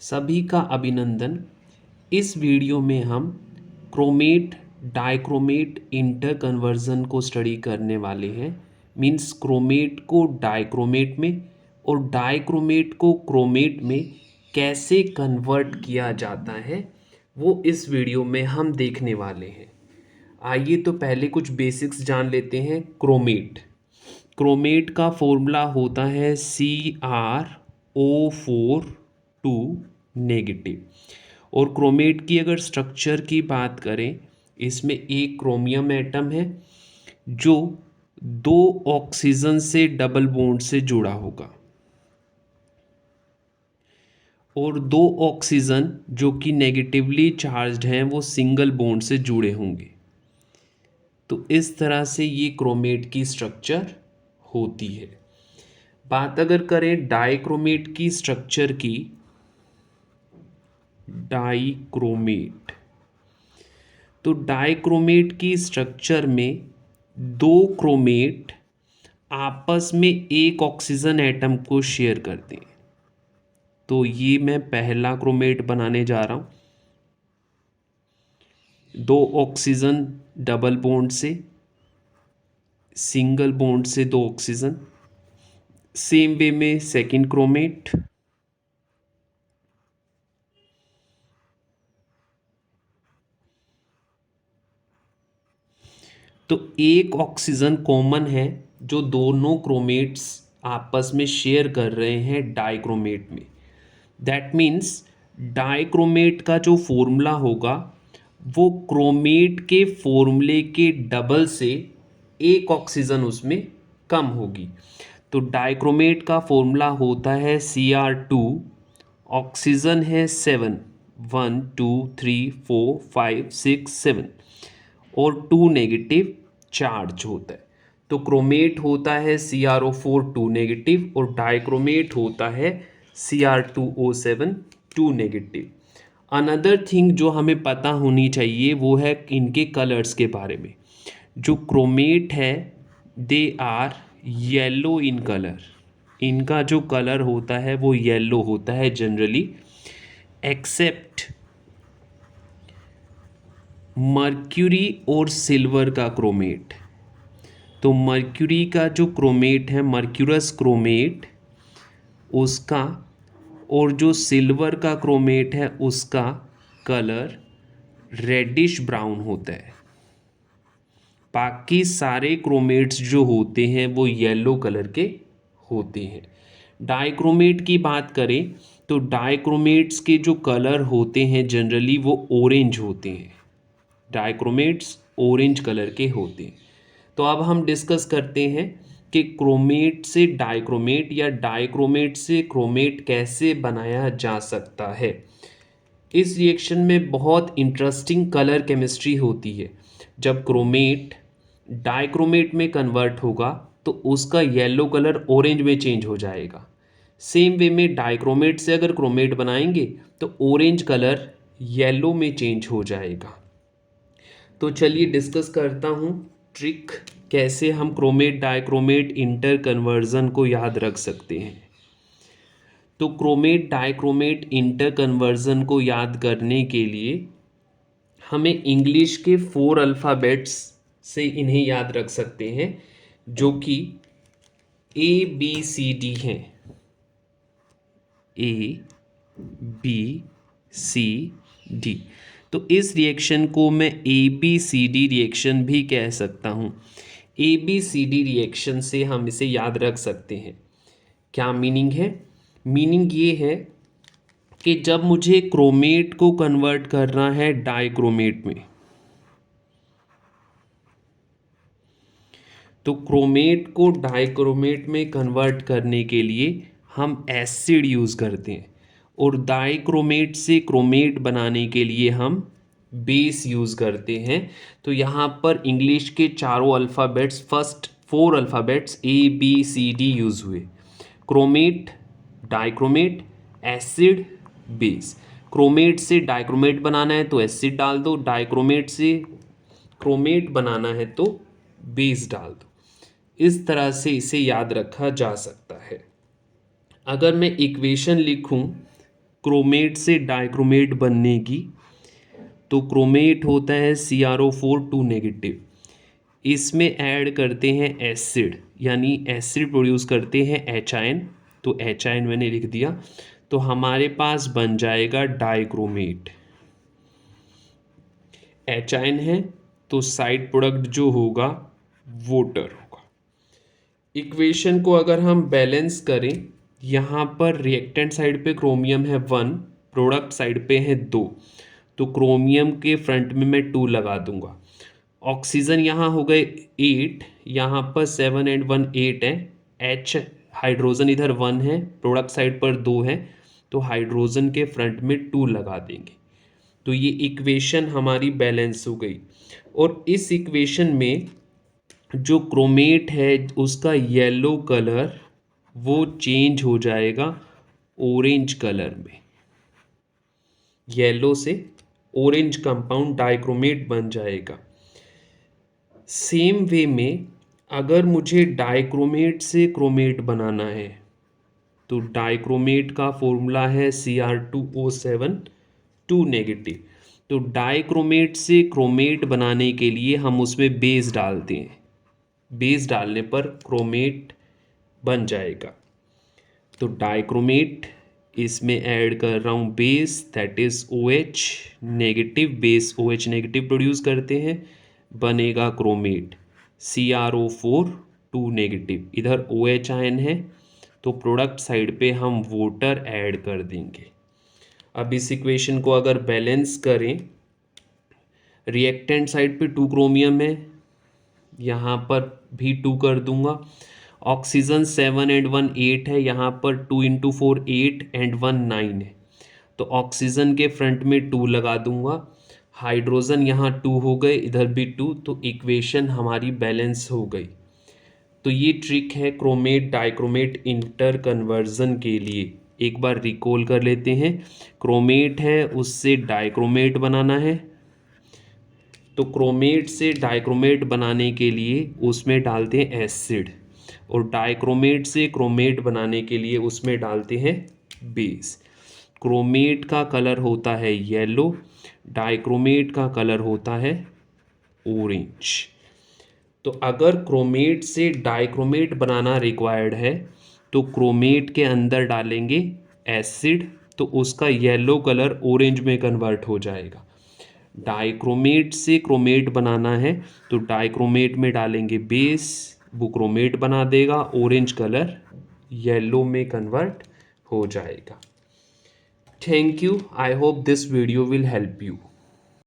सभी का अभिनंदन। इस वीडियो में हम क्रोमेट डाइक्रोमेट इंटर कन्वर्जन को स्टडी करने वाले हैं। मीन्स क्रोमेट को डाइक्रोमेट में और डाइक्रोमेट को क्रोमेट में कैसे कन्वर्ट किया जाता है वो इस वीडियो में हम देखने वाले हैं। आइए तो पहले कुछ बेसिक्स जान लेते हैं। क्रोमेट का फॉर्मूला होता है CrO4 नेगेटिव। और क्रोमेट की अगर स्ट्रक्चर की बात करें, इसमें एक क्रोमियम एटम है जो 2 ऑक्सीजन से डबल बॉन्ड से जुड़ा होगा और 2 ऑक्सीजन जो कि नेगेटिवली चार्ज्ड हैं वो सिंगल बॉन्ड से जुड़े होंगे। तो इस तरह से ये क्रोमेट की स्ट्रक्चर होती है। बात अगर करें डाइक्रोमेट की स्ट्रक्चर की, डाइक्रोमेट तो डाइक्रोमेट की स्ट्रक्चर में 2 क्रोमेट आपस में एक ऑक्सीजन एटम को शेयर करते हैं। तो ये मैं पहला क्रोमेट बनाने जा रहा हूँ। 2 ऑक्सीजन डबल बॉन्ड से, सिंगल बॉन्ड से 2 ऑक्सीजन। सेम वे में सेकंड क्रोमेट, तो एक ऑक्सीजन कॉमन है जो दोनों क्रोमेट्स आपस में शेयर कर रहे हैं डाइक्रोमेट में। दैट मीन्स डाइक्रोमेट का जो फॉर्मूला होगा वो क्रोमेट के फॉर्मूले के डबल से एक ऑक्सीजन उसमें कम होगी। तो डाइक्रोमेट का फॉर्मूला होता है Cr2, ऑक्सीजन है 7, 1 2 3 4 5 6 7 और 2 नेगेटिव चार्ज होता है। तो क्रोमेट होता है CrO4 2 नेगेटिव और डाइक्रोमेट होता है Cr2O7 2 नेगेटिव। अनदर थिंग जो हमें पता होनी चाहिए वो है इनके कलर्स के बारे में। जो क्रोमेट है they are yellow in colour. इनका जो कलर होता है वो येलो होता है जनरली, एक्सेप्ट मर्क्यूरी और सिल्वर का क्रोमेट। तो मर्क्यूरी का जो क्रोमेट है, मर्क्यूरस क्रोमेट, उसका और जो सिल्वर का क्रोमेट है उसका कलर रेडिश ब्राउन होता है। बाकी सारे क्रोमेट्स जो होते हैं वो येलो कलर के होते हैं। डाइक्रोमेट की बात करें तो डाइक्रोमेट्स के जो कलर होते हैं जनरली वो ऑरेंज होते हैं। डाइक्रोमेट्स ऑरेंज कलर के होते हैं। तो अब हम डिस्कस करते हैं कि क्रोमेट से डाइक्रोमेट या डाइक्रोमेट से क्रोमेट कैसे बनाया जा सकता है। इस रिएक्शन में बहुत इंटरेस्टिंग कलर केमिस्ट्री होती है। जब क्रोमेट डाइक्रोमेट में कन्वर्ट होगा तो उसका येलो कलर ऑरेंज में चेंज हो जाएगा। सेम वे में डाइक्रोमेट से अगर क्रोमेट बनाएंगे तो ऑरेंज कलर येलो में चेंज हो जाएगा। तो चलिए डिस्कस करता हूँ ट्रिक, कैसे हम क्रोमेट डाइक्रोमेट इंटर कन्वर्जन को याद रख सकते हैं। तो क्रोमेट डाइक्रोमेट इंटर कन्वर्जन को याद करने के लिए हमें इंग्लिश के 4 अल्फ़ाबेट्स से इन्हें याद रख सकते हैं, जो कि ABCD हैं। ABCD। तो इस रिएक्शन को मैं ABCD रिएक्शन भी कह सकता हूँ। ABCD रिएक्शन से हम इसे याद रख सकते हैं। क्या मीनिंग है? मीनिंग ये है कि जब मुझे क्रोमेट को कन्वर्ट करना है डाइक्रोमेट में, तो क्रोमेट को डाइक्रोमेट में कन्वर्ट करने के लिए हम एसिड यूज़ करते हैं और डाइक्रोमेट से क्रोमेट बनाने के लिए हम बेस यूज़ करते हैं। तो यहाँ पर इंग्लिश के चारों alphabets, first 4 alphabets ABCD use हुए। Chromate, dichromate, acid, base. Chromate से डाइक्रोमेट बनाना है तो एसिड डाल दो, डाइक्रोमेट से क्रोमेट बनाना है तो बेस डाल दो। इस तरह से इसे याद रखा जा सकता है। अगर मैं इक्वेशन लिखूं क्रोमेट से डाइक्रोमेट बनने की, तो क्रोमेट होता है CrO4 2 नेगेटिव, इसमें ऐड करते हैं एसिड, यानी एसिड प्रोड्यूस करते हैं H तो H मैंने लिख दिया, तो हमारे पास बन जाएगा डाइक्रोमेट। H है तो साइड प्रोडक्ट जो होगा वोटर होगा। इक्वेशन को अगर हम बैलेंस करें, यहाँ पर रिएक्टेंट साइड पे क्रोमियम है 1, प्रोडक्ट साइड पे है 2, तो क्रोमियम के फ्रंट में मैं 2 लगा दूंगा। ऑक्सीजन यहाँ हो गए 8, यहाँ पर 7 एंड 1 8 है। H हाइड्रोजन इधर 1 है, प्रोडक्ट साइड पर 2 है, तो हाइड्रोजन के फ्रंट में 2 लगा देंगे। तो ये इक्वेशन हमारी बैलेंस हो गई। और इस इक्वेशन में जो क्रोमेट है उसका येलो कलर वो चेंज हो जाएगा ऑरेंज कलर में, येलो से ऑरेंज कंपाउंड डाइक्रोमेट बन जाएगा। सेम वे में अगर मुझे डाइक्रोमेट से क्रोमेट बनाना है तो डाइक्रोमेट का फॉर्मूला है Cr2O7 2 नेगेटिव। तो डाइक्रोमेट से क्रोमेट बनाने के लिए हम उसमें बेस डालते हैं, बेस डालने पर क्रोमेट बन जाएगा। तो डाइक्रोमेट इसमें ऐड कर रहा हूँ base, that is OH negative, base OH negative produce करते हैं, बनेगा क्रोमेट CrO4 2 नेगेटिव। इधर OH आयन है तो प्रोडक्ट साइड पे हम वाटर ऐड कर देंगे। अब इस इक्वेशन को अगर बैलेंस करें, रिएक्टेंट साइड पे 2 क्रोमियम है, यहाँ पर भी 2 कर दूंगा। ऑक्सीजन 7 एंड 1 8 है, यहाँ पर 2 × 4 8 एंड 1 9 है, तो ऑक्सीजन के फ्रंट में 2 लगा दूंगा। हाइड्रोजन यहाँ 2 हो गए, इधर भी 2, तो इक्वेशन हमारी बैलेंस हो गई। तो ये ट्रिक है क्रोमेट डाइक्रोमेट इंटर कन्वर्जन के लिए। एक बार रिकॉल कर लेते हैं, क्रोमेट है उससे डाइक्रोमेट बनाना है, तो क्रोमेट से डाइक्रोमेट बनाने के लिए उसमें डालते हैं एसिड, और डाइक्रोमेट से क्रोमेट बनाने के लिए उसमें डालते हैं बेस। क्रोमेट का कलर होता है येलो, डाइक्रोमेट का कलर होता है ऑरेंज। तो अगर क्रोमेट से डाइक्रोमेट बनाना रिक्वायर्ड है तो क्रोमेट के अंदर डालेंगे एसिड, तो उसका येलो कलर ऑरेंज में कन्वर्ट हो जाएगा। डाइक्रोमेट से क्रोमेट बनाना है तो डाइक्रोमेट में डालेंगे बेस, वो क्रोमेट बना देगा, ऑरेंज कलर येलो में कन्वर्ट हो जाएगा। Thank you, I hope this video will help you.